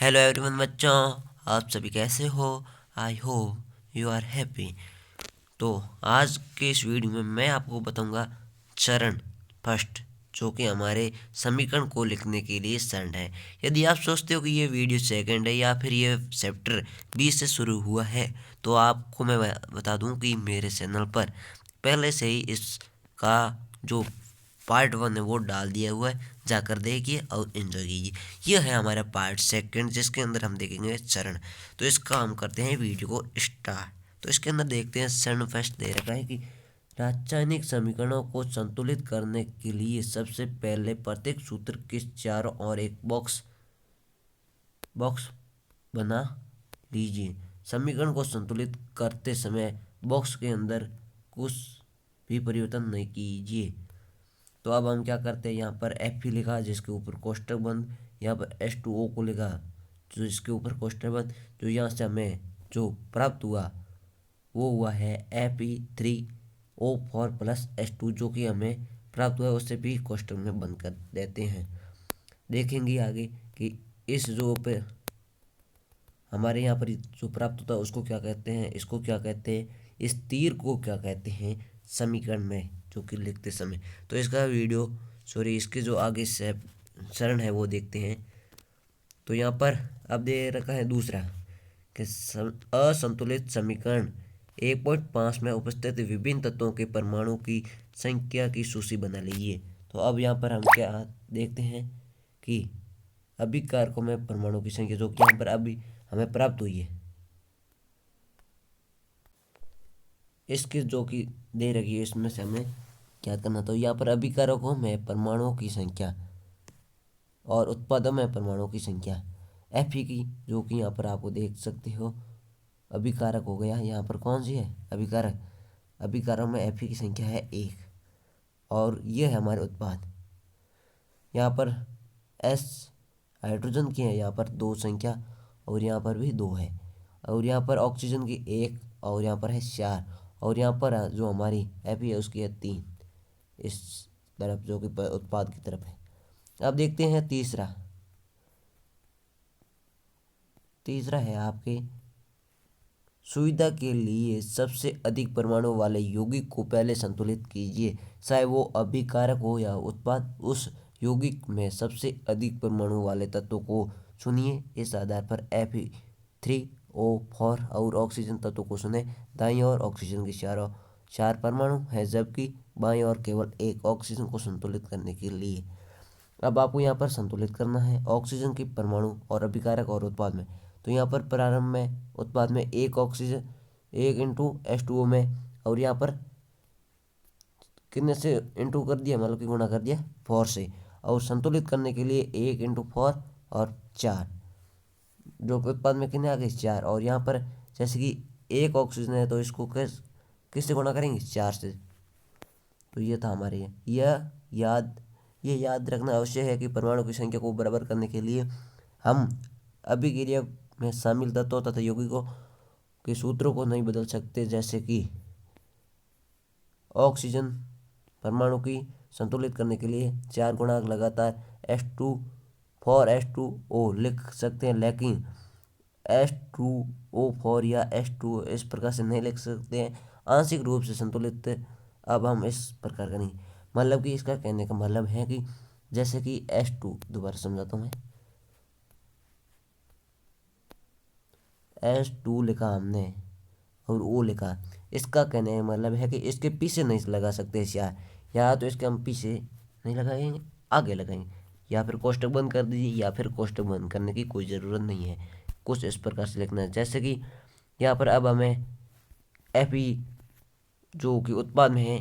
Hello everyone बच्चों, आप सभी कैसे हो। I hope you are happy. तो आज के इस वीडियो में मैं आपको बताऊंगा चरण फर्स्ट, जो कि हमारे समीकरण को लिखने के लिए चरण है। यदि आप सोचते हो कि ये वीडियो सेकंड है या फिर ये चैप्टर 20 से शुरू हुआ है, तो आपको मैं बता दूं कि मेरे चैनल पर पहले से ही इसका जो पार्ट 1 है वो डाल दिया हुआ है, जाकर देखिए और एंजॉय कीजिए। यह है हमारा पार्ट सेकंड, जिसके अंदर हम देखेंगे चरण। तो इसका हम करते हैं वीडियो को स्टार्ट। तो इसके अंदर देखते हैं चरण फर्स्ट दे रखा है कि रासायनिक समीकरणों को संतुलित करने के लिए सबसे पहले प्रत्येक सूत्र के चारों ओर एक बॉक्स बॉक्स बना लीजिए। समीकरण को संतुलित करते समय बॉक्स के अंदर कुछ भी परिवर्तन नहीं कीजिए। तो अब हम क्या करते हैं, यहाँ पर एफ ही लिखा जिसके ऊपर कोष्टक बंद, यहाँ पर H2O को लिखा जो इसके ऊपर कोष्टक बंद। जो यहाँ से हमें जो प्राप्त हुआ वो हुआ है Fe3O4 प्लस H2, जो कि हमें प्राप्त हुआ है उससे भी कोष्टक में बंद कर देते हैं। देखेंगे आगे कि इस जो पे हमारे यहाँ पर जो प्राप्त होता है उसको क्या कहते हैं, इसको क्या कहते हैं, इस तीर को क्या कहते हैं समीकरण में, जो कि लिखते समय। तो इसका वीडियो इसके जो आगे से चरण है वो देखते हैं। तो यहाँ पर अब दे रखा है दूसरा कि असंतुलित समीकरण 1.5 में उपस्थित विभिन्न तत्वों के परमाणु की संख्या की सूची बना लीजिए। तो अब यहाँ पर हम क्या देखते हैं कि अभिकारकों में परमाणु की संख्या जो कि यहाँ पर अभी हमें प्राप्त हुई है, इसकी जो कि दे रखी है, इसमें से हमें क्या करना। तो यहाँ पर अभिकारकों में परमाणुओं की संख्या और उत्पादों में परमाणुओं की संख्या एफ ई की, जो कि यहाँ पर आपको देख सकते हो अभिकारक हो गया। यहाँ पर कौन सी है अभिकारक, अभिकारक में एफ ई की संख्या है 1 और ये है हमारे उत्पाद। यहाँ पर एस हाइड्रोजन की है, यहाँ पर 2 संख्या और यहाँ पर भी 2 है, और यहाँ पर ऑक्सीजन की 1 और यहाँ पर है 4, और यहाँ पर जो हमारी एफ ई है उसकी है 3 इस तरफ, जो कि उत्पाद की तरफ है। अब देखते हैं तीसरा है आपके सुविधा के लिए सबसे अधिक परमाणु वाले यौगिक को पहले संतुलित कीजिए, चाहे वो अभिकारक हो या उत्पाद। उस यौगिक में सबसे अधिक परमाणु वाले तत्वों को चुनिए। इस आधार पर Fe3O4 और ऑक्सीजन तत्वों को चुनें। दाईं ओर ऑक्सीजन के चार परमाणु हैं, जबकि बाईं ओर केवल 1 ऑक्सीजन को संतुलित करने के लिए। अब आपको यहाँ पर संतुलित करना है ऑक्सीजन की परमाणु और अभिकारक और उत्पाद में। तो यहाँ पर प्रारंभ में उत्पाद में 1 ऑक्सीजन 1 इंटू H2O में, और यहाँ पर कितने से इंटू कर दिया, मतलब कि गुणा कर दिया 4 से, और संतुलित करने के लिए 1 इंटू 4 और 4, जो कि उत्पाद में कितने आ गए 4। और यहाँ पर जैसे कि 1 ऑक्सीजन है तो इसको किससे गुणा करेंगे 4 से। तो ये था हमारे ये याद रखना आवश्यक है कि परमाणु की संख्या को बराबर करने के लिए हम अभिक्रिया में शामिल तत्वों तथा यौगिकों के सूत्रों को नहीं बदल सकते। जैसे कि ऑक्सीजन परमाणु की संतुलित करने के लिए 4 गुणांक लगातार H2 लिख सकते हैं, लेकिन H2O4 या H2O इस प्रकार से नहीं लिख सकते हैं। आंशिक रूप से संतुलित अब हम इस प्रकार का नहीं, मतलब कि इसका कहने का मतलब है कि जैसे कि H2, दोबारा समझाता हूँ मैं, H2 लिखा हमने और O लिखा, इसका कहने का मतलब है कि इसके पीछे नहीं लगा सकते चार, या तो इसके हम पीछे नहीं लगाएंगे, आगे लगाएंगे, या फिर कोष्टक बंद कर दीजिए, या फिर कोष्टक बंद करने की कोई ज़रूरत नहीं है। कुछ इस प्रकार से लिखना है। जैसे कि यहाँ पर अब हमें एफ ई जो कि उत्पाद में है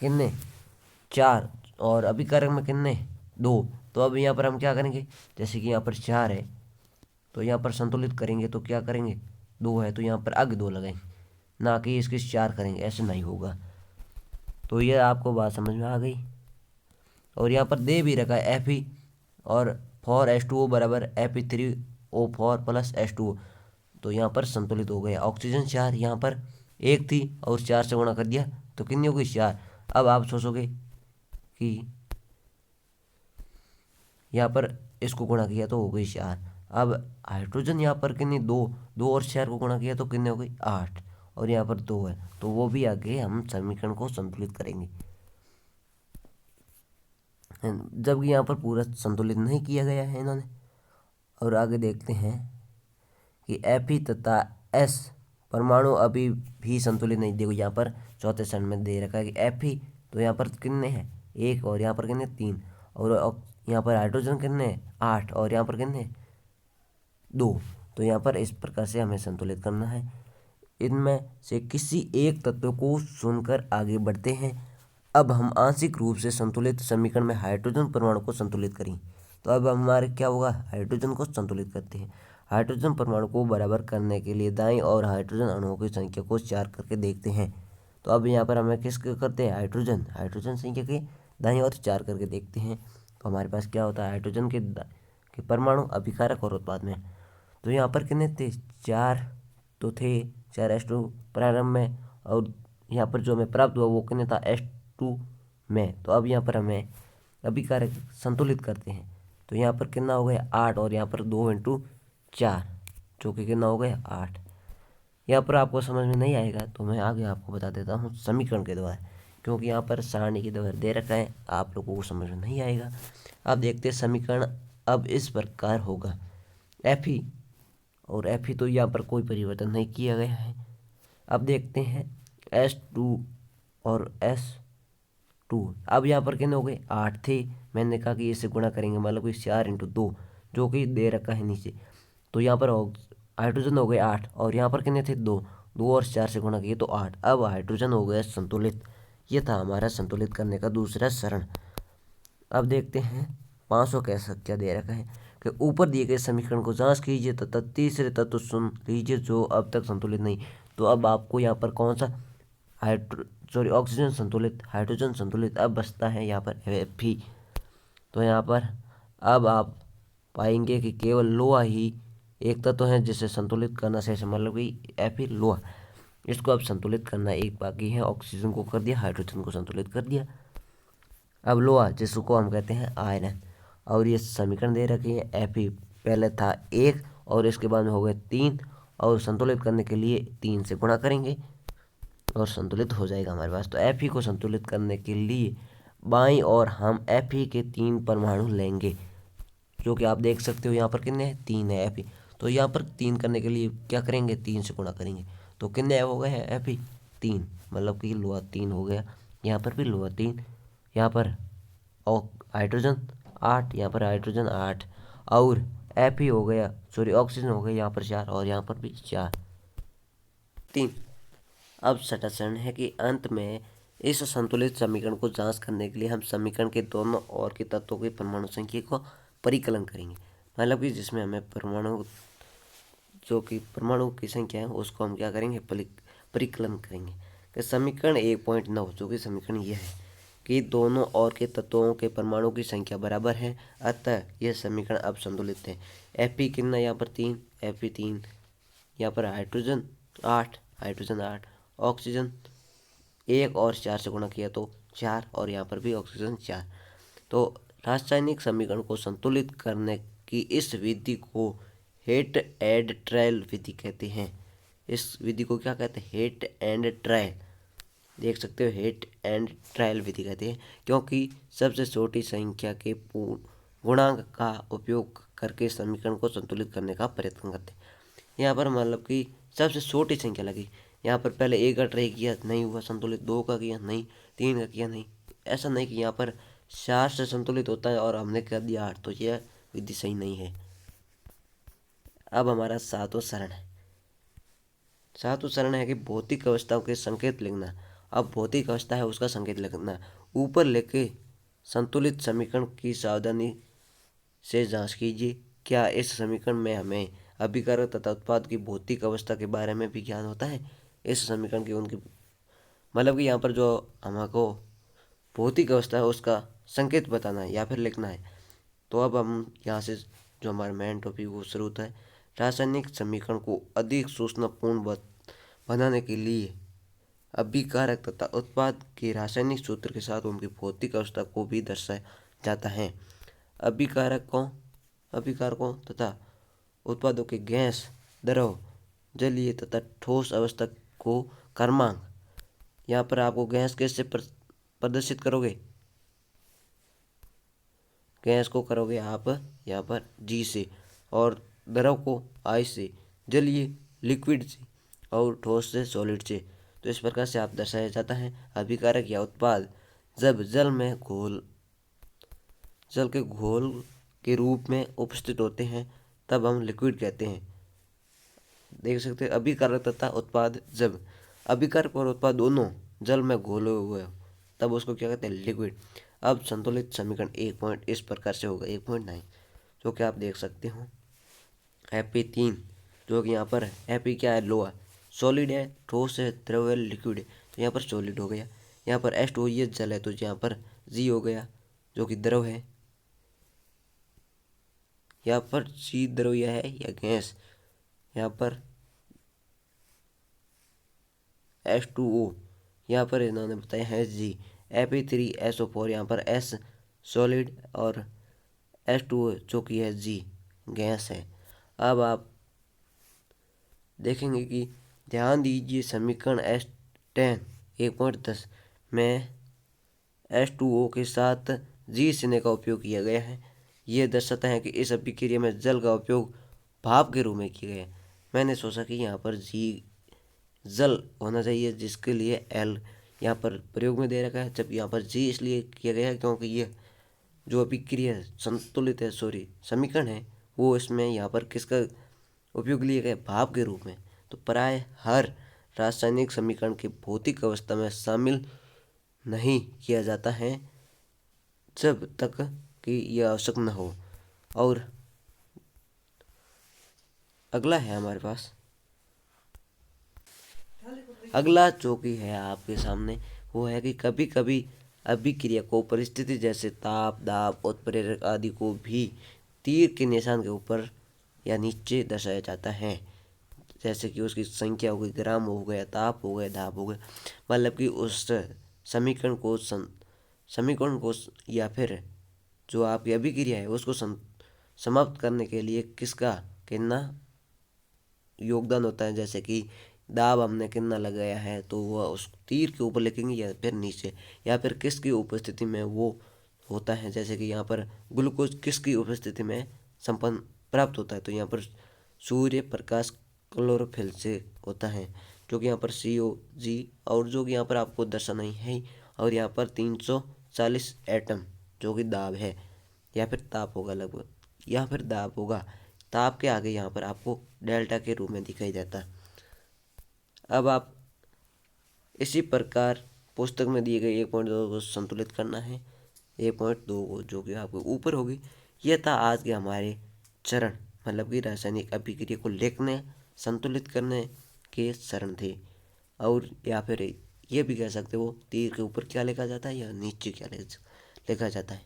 कितने 4 और अभिकारक में कितने 2। तो अब यहाँ पर हम क्या करेंगे, जैसे कि यहाँ पर 4 है तो यहाँ पर संतुलित करेंगे तो क्या करेंगे 2 है तो यहाँ पर आगे 2 लगाएंगे, ना कि इसके 4 करेंगे, ऐसे नहीं होगा। तो ये आपको बात समझ में आ गई। और यहाँ पर दे भी रखा है एफ ई और 4H2O बराबर Fe3O4 प्लस H2O। तो यहाँ पर संतुलित हो गया। ऑक्सीजन 4 यहाँ पर 1 थी और 4 से गुणा कर दिया तो कितनी हो गई 4। अब आप सोचोगे कि यहाँ पर इसको गुणा किया तो हो गई 4। अब हाइड्रोजन यहाँ पर कितनी 2, 2 और 4 को गुणा किया तो कितने हो गई 8, और यहाँ पर 2 है तो वो भी आगे हम समीकरण को संतुलित करेंगे, जबकि यहाँ पर पूरा संतुलित नहीं किया गया है इन्होंने। और आगे देखते हैं कि Fe तथा S परमाणु अभी भी संतुलित नहीं, देखो यहाँ पर चौथे चरण में दे रखा है कि Fe तो यहाँ पर कितने हैं 1, और यहाँ पर कितने 3, और यहाँ पर हाइड्रोजन कितने 8, और यहाँ पर कितने 2। तो यहाँ पर इस प्रकार से हमें संतुलित करना है। इनमें से किसी एक तत्व को चुनकर आगे बढ़ते हैं। अब हम आंशिक रूप से संतुलित समीकरण में हाइड्रोजन परमाणु को संतुलित करें। तो अब हमारे क्या होगा, हाइड्रोजन को संतुलित करते हैं। हाइड्रोजन परमाणु को बराबर करने के लिए दाईं और हाइड्रोजन अणुओं की संख्या को 4 करके देखते हैं। तो अब यहाँ पर हमें किसके करते हैं, हाइड्रोजन संख्या के दाईं और 4 करके देखते हैं। तो हमारे पास क्या होता है, हाइड्रोजन के परमाणु अभिकारक और उत्पाद में। तो यहाँ पर कितने थे 4 तो थे 4s2 प्रारंभ में, और यहाँ पर जो हमें प्राप्त हुआ वो कितने था s2 में। तो अब यहाँ पर हमें अभिकारक संतुलित करते हैं। तो यहाँ पर कितना हो गया 8, और यहाँ पर 2 × 4 जो कि कितना हो गया 8। यहाँ पर आपको समझ में नहीं आएगा तो मैं आगे आपको बता देता हूँ समीकरण के द्वारा, क्योंकि यहाँ पर सारणी के द्वारा दे रखा है, आप लोगों को समझ में नहीं आएगा। अब देखते हैं समीकरण अब इस प्रकार होगा Fe, और Fe तो यहाँ पर कोई परिवर्तन नहीं किया गया है। अब देखते हैं S2 और S2। अब यहाँ पर कितने हो गए 8 थे, मैंने कहा कि इसे गुणा करेंगे, मतलब कि 4 × 2 जो कि दे रखा है नीचे। तो यहाँ पर हाइड्रोजन हो गए 8, और यहाँ पर कितने थे 2, 2 और 4 से गुणा किए तो 8। अब हाइड्रोजन हो गया संतुलित। ये था हमारा संतुलित करने का दूसरा चरण। अब देखते हैं 500 कैसा क्या दे रखा है कि ऊपर दिए गए समीकरण को जांच कीजिए तथा तीसरे तत्व चुन लीजिए जो अब तक संतुलित नहीं। तो अब आपको यहाँ पर कौन सा ऑक्सीजन संतुलित, हाइड्रोजन संतुलित, अब बचता है यहाँ पर Fe। तो यहाँ पर अब आप पाएंगे कि केवल लोहा ही एक तत्व है जिसे संतुलित करना शेष, मतलब कि Fe लोहा, इसको अब संतुलित करना एक बाकी है। ऑक्सीजन को कर दिया, हाइड्रोजन को संतुलित कर दिया। अब लोहा जिसको हम कहते हैं आयरन, और ये समीकरण दे रखे हैं Fe पहले था 1 और इसके बाद में हो गए 3, और संतुलित करने के लिए 3 से गुणा करेंगे और संतुलित हो जाएगा हमारे पास। तो Fe को संतुलित करने के लिए बाईं और हम Fe के 3 परमाणु लेंगे, जो कि आप देख सकते हो यहाँ पर कितने हैं 3 है Fe। तो यहाँ पर 3 करने के लिए क्या करेंगे, 3 से गुणा करेंगे। तो कितने हो गए हैं Fe 3, मतलब कि लोहा 3 हो गया, यहाँ पर भी लोहा 3, यहाँ पर हाइड्रोजन 8, यहाँ पर हाइड्रोजन 8, और Fe हो गया, सॉरी ऑक्सीजन हो गया यहाँ पर 4, और यहाँ पर भी 4 3। अब छठा चरण है कि अंत में इस संतुलित समीकरण को जांच करने के लिए हम समीकरण के दोनों ओर के तत्वों की परमाणु संख्या को परिकलन करेंगे, मतलब कि जिसमें हमें परमाणु जो कि परमाणु की संख्या है उसको हम क्या करेंगे, परिकलन करेंगे। कि समीकरण 1.9 जो कि समीकरण यह है कि दोनों ओर के तत्वों के परमाणु की संख्या बराबर है, अतः यह समीकरण अब संतुलित है। Fe कितना यहाँ पर 3, Fe 3, यहाँ पर हाइड्रोजन 8, ऑक्सीजन 1 और 4 से गुणा किया तो 4, और यहाँ पर भी ऑक्सीजन 4। तो रासायनिक समीकरण को संतुलित करने की इस विधि को हेट एंड ट्रायल विधि कहते हैं। इस विधि को क्या कहते हैं, हेट एंड ट्रायल, देख सकते हो हेट एंड ट्रायल विधि कहते हैं, क्योंकि सबसे छोटी संख्या के गुणांक का उपयोग करके समीकरण को संतुलित करने का प्रयत्न करते हैं। यहाँ पर मतलब कि सबसे छोटी संख्या लगी, यहाँ पर पहले 1 का ट्राई किया नहीं हुआ संतुलित, 2 का किया नहीं, 3 का किया नहीं, ऐसा नहीं कि यहाँ पर 4 से संतुलित होता है और हमने कर दिया 8, तो यह विधि सही नहीं है। अब हमारा सातवां चरण है कि भौतिक अवस्थाओं के संकेत लिखना। अब भौतिक अवस्था है उसका संकेत लिखना। ऊपर लिखे संतुलित समीकरण की सावधानी से जांच कीजिए, क्या इस समीकरण में हमें अभिकारक तथा उत्पाद की भौतिक अवस्था के बारे में भी ज्ञान होता है। इस समीकरण की उनकी मतलब कि यहाँ पर जो हमको भौतिक अवस्था है उसका संकेत बताना है या फिर लिखना है। तो अब हम यहाँ से जो हमारा मेन टॉपिक वो शुरू होता है, रासायनिक समीकरण को अधिक सूचनापूर्ण बनाने के लिए अभिकारक तथा उत्पाद के रासायनिक सूत्र के साथ उनकी भौतिक अवस्था को भी दर्शाया जाता है। अभिकारकों तथा उत्पादों के गैस, द्रव, जलीय तथा ठोस अवस्था को क्रमांक। यहाँ पर आपको गैस कैसे प्रदर्शित करोगे? गैस को करोगे आप यहाँ पर जी से, और द्रव को आई से, जलीय लिक्विड से, और ठोस से सॉलिड से। तो इस प्रकार से आप दर्शाया जाता है। अभिकारक या उत्पाद जब जल के घोल के रूप में उपस्थित होते हैं तब हम लिक्विड कहते हैं। देख सकते हैं अभिकारक तथा उत्पाद, जब अभिकारक और उत्पाद दोनों जल में घोले हुए हो तब उसको क्या कहते हैं? लिक्विड। अब संतुलित समीकरण 1 पॉइंट इस प्रकार से होगा 1.9, जो कि आप देख सकते हो Fe3, जो कि यहाँ पर Fe क्या है? लोहा, सॉलिड है, ठोस है, द्रव है, लिक्विड है। तो यहाँ पर सॉलिड हो गया। यहाँ पर H2O ये जल है, तो यहाँ पर G हो गया जो कि द्रव है। यहाँ पर C द्रव यह है या गैस। यहाँ पर H2O यहाँ पर इन्होंने बताया है G। Fe3SO4 यहाँ पर S सॉलिड और H2O जो कि है G गैस है। अब आप देखेंगे कि ध्यान दीजिए समीकरण S10 1.10 में H2O के साथ G सिने का उपयोग किया गया है। यह दर्शाता है कि इस अभिक्रिया में जल का उपयोग भाप के रूप में किया गया है। मैंने सोचा कि यहाँ पर G जल होना चाहिए, जिसके लिए L यहाँ पर प्रयोग में दे रखा है, जब यहाँ पर G इसलिए किया गया है क्योंकि यह जो अभिक्रिया संतुलित है, समीकरण है, वो इसमें यहाँ पर किसका उपयोग लिया गया? भाप के रूप में। तो प्राय हर रासायनिक समीकरण की भौतिक अवस्था में शामिल नहीं किया जाता है जब तक कि यह आवश्यक न हो। और अगला है हमारे पास, अगला जो कि है आपके सामने, वो है कि कभी कभी अभिक्रिया को परिस्थिति जैसे ताप, दाब, उत्प्रेरक आदि को भी तीर के निशान के ऊपर या नीचे दर्शाया जाता है। जैसे कि उसकी संख्या हो गई, ग्राम हो गया, ताप हो गया, दाब हो गया। मतलब कि उस समीकरण को या फिर जो आपकी अभिक्रिया है उसको समाप्त करने के लिए किसका कितना योगदान होता है। जैसे कि दाब हमने कितना लगाया है तो वह उस तीर के ऊपर लिखेंगे या फिर नीचे, या फिर किसकी उपस्थिति में वो होता है। जैसे कि यहाँ पर ग्लूकोज किसकी उपस्थिति में संपन्न प्राप्त होता है, तो यहाँ पर सूर्य प्रकाश क्लोरोफिल से होता है, जो कि यहाँ पर COG, और जो कि यहाँ पर आपको दर्शाना ही है। और यहाँ पर 340 एटम जो कि दाब है, या फिर ताप होगा लगभग, या फिर दाब होगा। ताप के आगे यहाँ पर आपको डेल्टा के रूप में दिखाई देता है। अब आप इसी प्रकार पुस्तक में दिए गए 1.2 को संतुलित करना है, 1.2 को जो कि आपको ऊपर होगी। यह था आज के हमारे चरण, मतलब कि रासायनिक अभिक्रिया को लिखने, संतुलित करने के चरण थे। और या फिर ये भी कह सकते हो तीर के ऊपर क्या लिखा जाता है या नीचे क्या लिखा जाता है।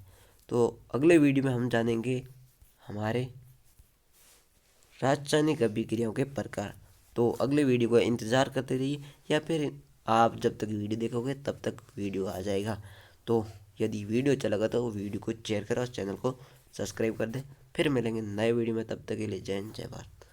तो अगले वीडियो में हम जानेंगे हमारे रासायनिक अभिक्रियाओं के प्रकार। तो अगले वीडियो का इंतज़ार करते रहिए, या फिर आप जब तक वीडियो देखोगे तब तक वीडियो आ जाएगा। तो यदि वीडियो अच्छा लगा तो वीडियो को शेयर करें और चैनल को सब्सक्राइब कर दें। फिर मिलेंगे नए वीडियो में, तब तक के लिए जय हिंद, जय भारत।